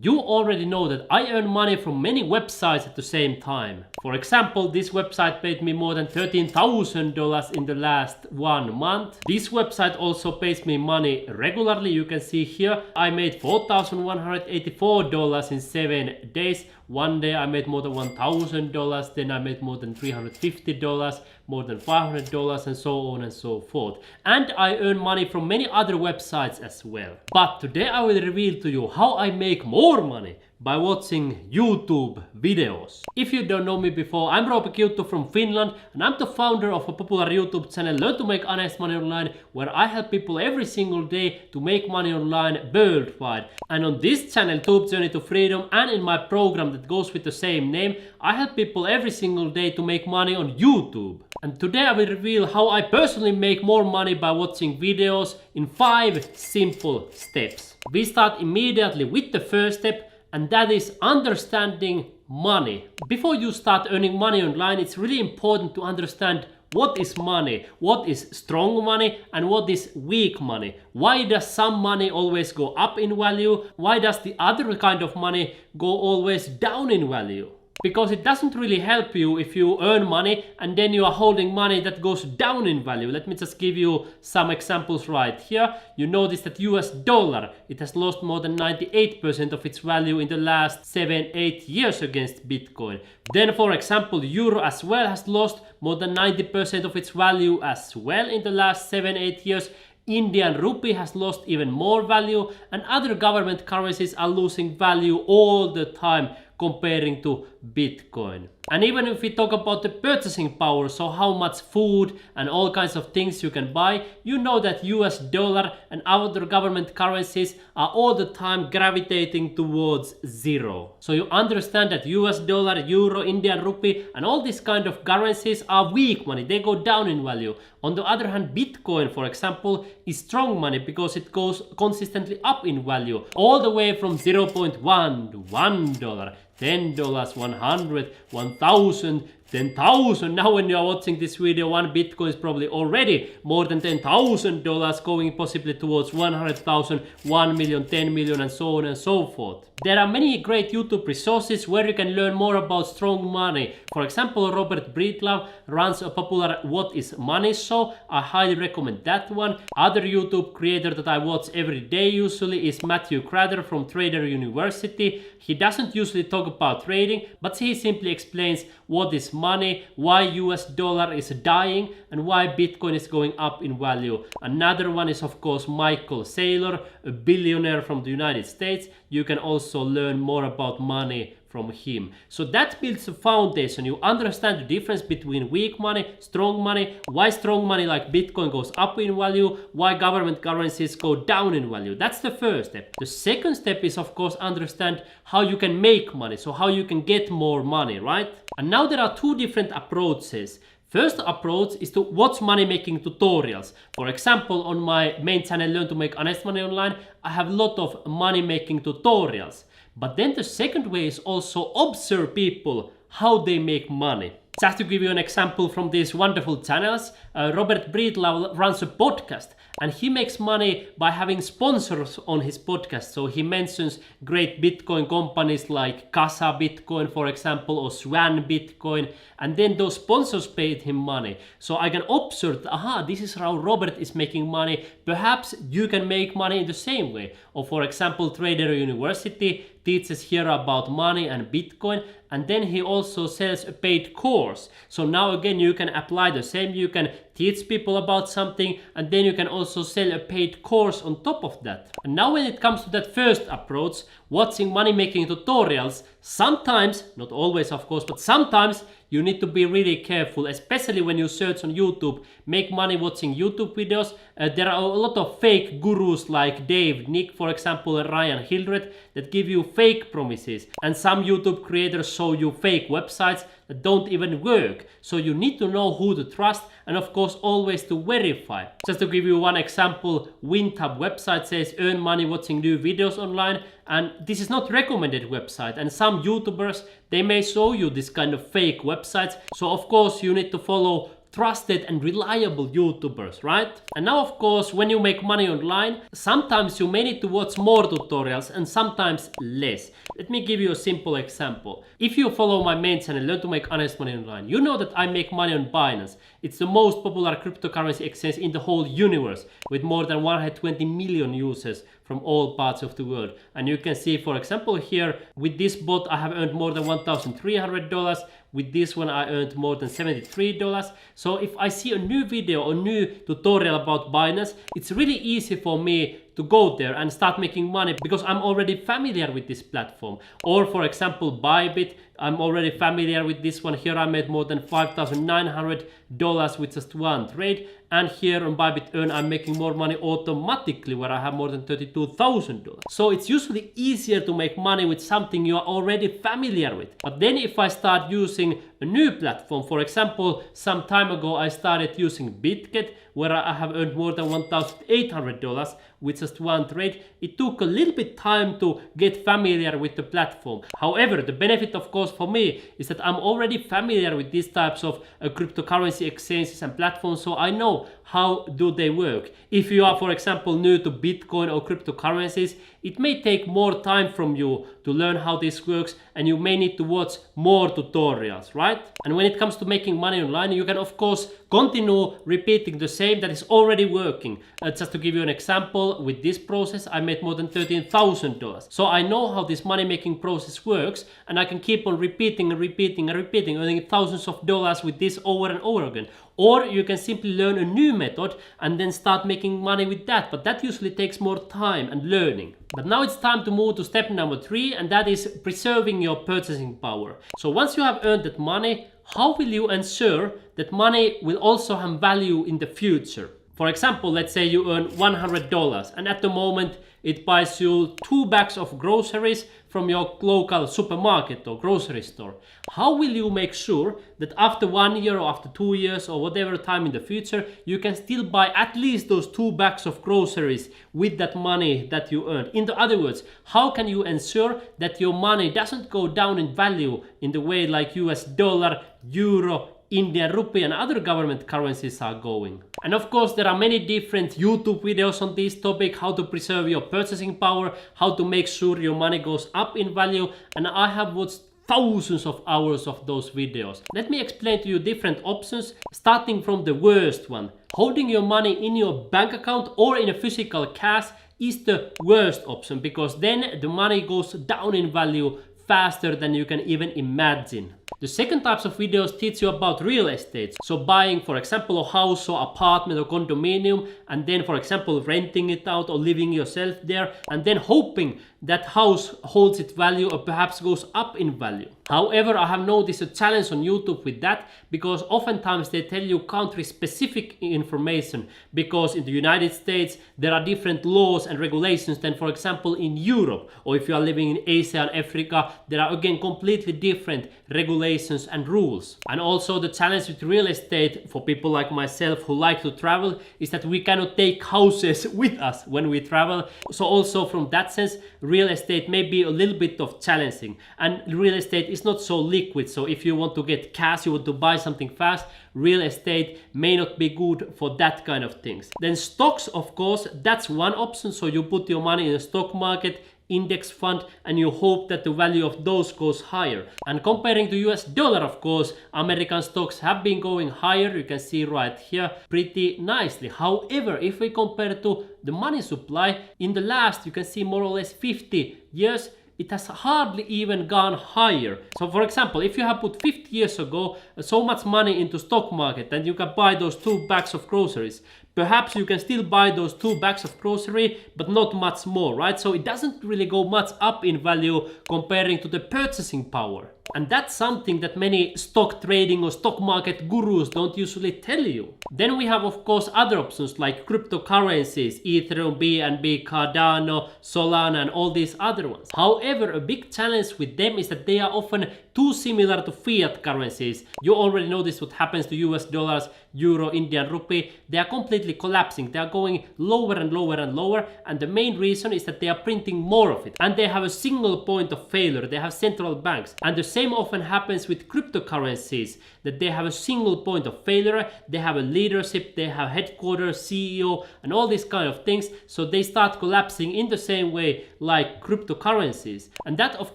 You already know that I earn money from many websites at the same time. For example, this website paid me more than $13,000 in the last 1 month. This website also pays me money regularly. You can see here I made $4,184 in 7 days. One day I made more than $1,000, then I made more than $350, more than $500, and so on and so forth. And I earn money from many other websites as well. But today I will reveal to you how I make more money by watching YouTube videos. If you don't know me before, I'm Robert from Finland, and I'm the founder of a popular YouTube channel, Learn to Make Honest Money Online, where I help people every single day to make money online worldwide. And on this channel, YouTube Journey to Freedom, and in my program that goes with the same name, I help people every single day to make money on YouTube. And today I will reveal how I personally make more money by watching videos in 5 simple steps. We start immediately with the first step, and that is understanding money. Before you start earning money online, it's really important to understand what is money, what is strong money, and what is weak money. Why does some money always go up in value? Why does the other kind of money go always down in value? Because it doesn't really help you if you earn money and then you are holding money that goes down in value. Let me just give you some examples right here. You notice that US dollar, it has lost more than 98% of its value in the last 7-8 years against Bitcoin. Then for example, euro as well has lost more than 90% of its value as well in the last 7-8 years. Indian rupee has lost even more value, and other government currencies are losing value all the time comparing to Bitcoin. And even if we talk about the purchasing power, so how much food and all kinds of things you can buy, you know that US dollar and other government currencies are all the time gravitating towards zero. So you understand that US dollar, euro, Indian rupee, and all these kind of currencies are weak money. They go down in value. On the other hand, Bitcoin, for example, is strong money because it goes consistently up in value, all the way from 0.1 to $1, $10, 100, 1,000, 10,000. Now when you are watching this video, one Bitcoin is probably already more than $10,000, going possibly towards 100,000, 1 million, 10 million, and so on and so forth. There are many great YouTube resources where you can learn more about strong money. For example, Robert Breedlove runs a popular What is Money show. I highly recommend that one. Other YouTube creator that I watch every day usually is Matthew Crater from Trader University. He doesn't usually talk about trading, but he simply explains what is money, why US dollar is dying, and why Bitcoin is going up in value. Another one is of course Michael Saylor, a billionaire from the United States. You can also learn more about money from him. So that builds a foundation. You understand the difference between weak money, strong money, why strong money like Bitcoin goes up in value, why government currencies go down in value. That's the first step. The second step is of course understand how you can make money, so how you can get more money, right? And now there are 2 different approaches. First approach is to watch money making tutorials. For example, on my main channel Learn to Make Honest Money Online, I have a lot of money making tutorials. But then the second way is also observe people, how they make money. Just to give you an example from these wonderful channels, Robert Breedlove runs a podcast, and he makes money by having sponsors on his podcast. So he mentions great Bitcoin companies like Casa Bitcoin, for example, or Swan Bitcoin, and then those sponsors paid him money. So I can observe, this is how Robert is making money. Perhaps you can make money in the same way. Or for example, Trader University teaches here about money and Bitcoin, and then he also sells a paid course. So now again you can apply the same. You can teach people about something, and then you can also sell a paid course on top of that. And now when it comes to that first approach, watching money making tutorials, sometimes, not always of course, but sometimes you need to be really careful, especially when you search on YouTube, make money watching YouTube videos. There are a lot of fake gurus like Dave, Nick, for example, and Ryan Hildreth that give you fake promises. And some YouTube creators show you fake websites that don't even work. So you need to know who to trust, and of course always to verify. Just to give you one example, WinTab website says earn money watching new videos online, and this is not recommended website, and some YouTubers, they may show you this kind of fake websites. So of course you need to follow trusted and reliable YouTubers, right? And now of course, when you make money online, sometimes you may need to watch more tutorials and sometimes less. Let me give you a simple example. If you follow my main channel, Learn to Make Honest Money Online, you know that I make money on Binance. It's the most popular cryptocurrency exchange in the whole universe, with more than 120 million users from all parts of the world. And you can see, for example, here with this bot I have earned more than $1,300. With this one I earned more than $73. So if I see a new video or new tutorial about Binance, it's really easy for me to go there and start making money because I'm already familiar with this platform. Or for example, Bybit, I'm already familiar with this one. Here I made more than $5,900 with just one trade. And here on Bybit Earn, I'm making more money automatically, where I have more than $32,000. So it's usually easier to make money with something you are already familiar with. But then if I start using a new platform, for example, some time ago I started using BitGet, where I have earned more than $1,800 with just one trade. It took a little bit time to get familiar with the platform. However, the benefit of course for me is that I'm already familiar with these types of cryptocurrency exchanges and platforms, so I know how do they work. If you are, for example, new to Bitcoin or cryptocurrencies, it may take more time from you to learn how this works, and you may need to watch more tutorials, right? And when it comes to making money online, you can of course continue repeating the same that is already working. Just to give you an example, with this process I made more than $13,000. So I know how this money making process works, and I can keep on repeating and repeating and repeating, earning thousands of dollars with this over and over again. Or you can simply learn a new method and then start making money with that, but that usually takes more time and learning. But now it's time to move to step number 3, and that is preserving your purchasing power. So once you have earned that money, how will you ensure that money will also have value in the future? For example, let's say you earn $100 and at the moment it buys you 2 bags of groceries from your local supermarket or grocery store. How will you make sure that after 1 year or after 2 years or whatever time in the future, you can still buy at least those 2 bags of groceries with that money that you earned? In other words, how can you ensure that your money doesn't go down in value in the way like US dollar, euro, Indian rupee and other government currencies are going? And of course there are many different YouTube videos on this topic, how to preserve your purchasing power, how to make sure your money goes up in value, and I have watched thousands of hours of those videos. Let me explain to you different options, starting from the worst one. Holding your money in your bank account or in a physical cash is the worst option, because then the money goes down in value faster than you can even imagine. The second types of videos teach you about real estate. So buying, for example, a house or apartment or condominium, and then, for example, renting it out or living yourself there, and then hoping that house holds its value or perhaps goes up in value. However, I have noticed a challenge on YouTube with that, because oftentimes they tell you country specific information, because in the United States there are different laws and regulations than, for example, in Europe, or if you are living in Asia and Africa, there are again completely different regulations and rules. And also the challenge with real estate for people like myself who like to travel is that we cannot take houses with us when we travel. So also from that sense, real estate may be a little bit of challenging, and real estate is not so liquid. So if you want to get cash, you want to buy something fast, real estate may not be good for that kind of things. Then stocks, of course, that's one option. So you put your money in a stock market, index fund, and you hope that the value of those goes higher. And comparing to US dollar, of course, American stocks have been going higher. You can see right here pretty nicely. However, if we compare to the money supply in the last, you can see more or less 50 years, it has hardly even gone higher. So for example, if you have put 50 years ago so much money into stock market and you can buy those 2 bags of groceries, perhaps you can still buy those 2 bags of grocery, but not much more, right? So it doesn't really go much up in value comparing to the purchasing power. And that's something that many stock trading or stock market gurus don't usually tell you. Then we have, of course, other options like cryptocurrencies, Ethereum, BNB, Cardano, Solana, and all these other ones. However, a big challenge with them is that they are often too similar to fiat currencies. You already know this, what happens to US dollars, euro, Indian rupee. They are completely completely collapsing. They are going lower and lower and lower, and the main reason is that they are printing more of it, and they have a single point of failure. They have central banks, and the same often happens with cryptocurrencies, that they have a single point of failure. They have a leadership, they have headquarters, CEO, and all these kind of things, so they start collapsing in the same way like cryptocurrencies. And that of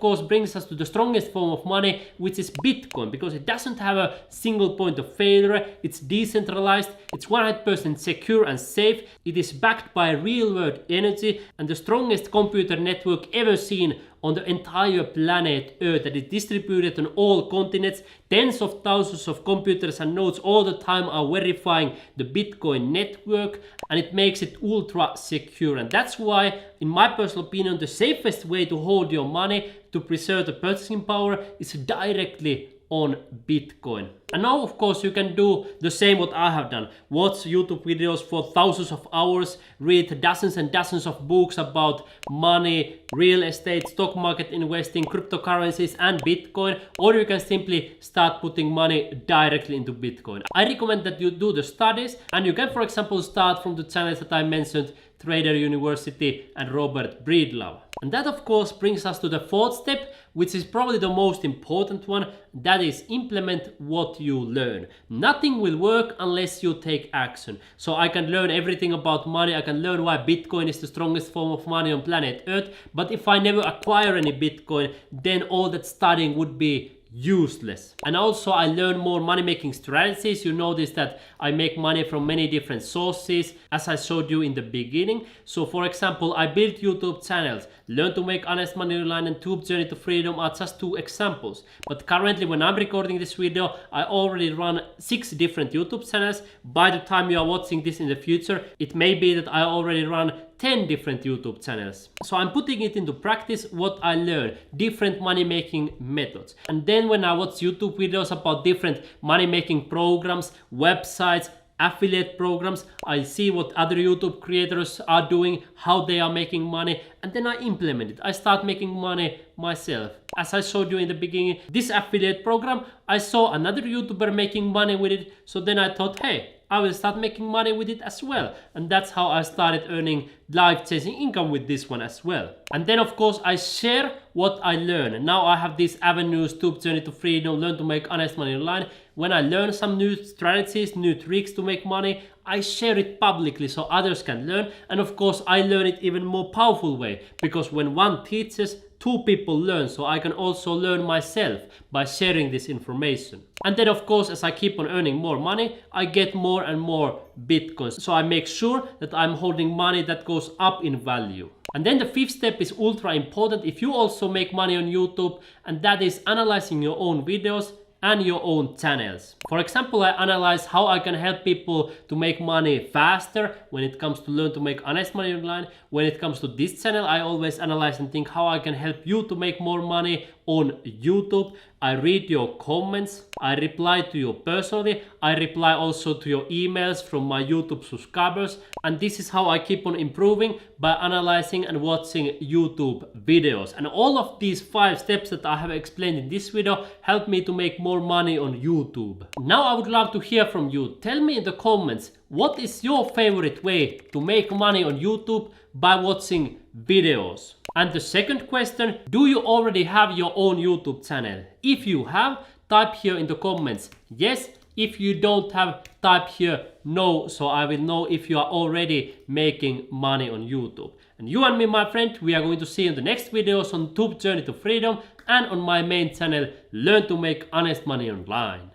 course brings us to the strongest form of money, which is Bitcoin, because it doesn't have a single point of failure. It's decentralized, it's 100% secure and safe, it is backed by real world energy, and the strongest computer network ever seen on the entire planet Earth, that is distributed on all continents. Tens of thousands of computers and nodes all the time are verifying the Bitcoin network, and it makes it ultra secure. And that's why, in my personal opinion, the safest way to hold your money, to preserve the purchasing power, is directly on Bitcoin. And now of course you can do the same what I have done. Watch YouTube videos for thousands of hours, read dozens and dozens of books about money, real estate, stock market investing, cryptocurrencies and Bitcoin, or you can simply start putting money directly into Bitcoin. I recommend that you do the studies, and you can for example start from the channels that I mentioned, Trader University and Robert Breedlove. And that of course brings us to the fourth step, which is probably the most important one, that is implement what you learn. Nothing will work unless you take action. So I can learn everything about money, I can learn why Bitcoin is the strongest form of money on planet Earth, but if I never acquire any Bitcoin, then all that studying would be useless. And also I learn more money making strategies. You notice that I make money from many different sources, as I showed you in the beginning. So for example, I built YouTube channels. Learn to Make Honest Money Online and Tube Journey to Freedom are just two examples. But currently when I'm recording this video, I already run 6 different YouTube channels. By the time you are watching this in the future, it may be that I already run 10 different YouTube channels. So I'm putting it into practice what I learn, different money making methods. And then when I watch YouTube videos about different money making programs, websites, affiliate programs, I see what other YouTube creators are doing, how they are making money, and then I implement it. I start making money myself. As I showed you in the beginning, this affiliate program, I saw another YouTuber making money with it, so then I thought, hey, I will start making money with it as well. And that's how I started earning life-changing income with this one as well. And then of course I share what I learn. Now I have these avenues, Tube Journey to Freedom, Learn to Make Honest Money Online. When I learn some new strategies, new tricks to make money, I share it publicly so others can learn. And of course I learn it even more powerful way, because when one teaches, 2 people learn, so I can also learn myself by sharing this information. And then of course, as I keep on earning more money, I get more and more Bitcoins. So I make sure that I'm holding money that goes up in value. And then the 5th step is ultra important if you also make money on YouTube, and that is analyzing your own videos and your own channels. For example, I analyze how I can help people to make money faster when it comes to Learn to Make Honest Money Online. When it comes to this channel, I always analyze and think how I can help you to make more money on YouTube. I read your comments, I reply to you personally, I reply also to your emails from my YouTube subscribers, and this is how I keep on improving, by analyzing and watching YouTube videos. And all of these 5 steps that I have explained in this video help me to make more money on YouTube. Now I would love to hear from you. Tell me in the comments, what is your favorite way to make money on YouTube by watching videos? And the second question, do you already have your own YouTube channel? If you have, type here in the comments yes. If you don't have, type here no, so I will know if you are already making money on YouTube. And you and me, my friend, we are going to see you in the next videos on Tube Journey to Freedom and on my main channel, Learn to Make Honest Money Online.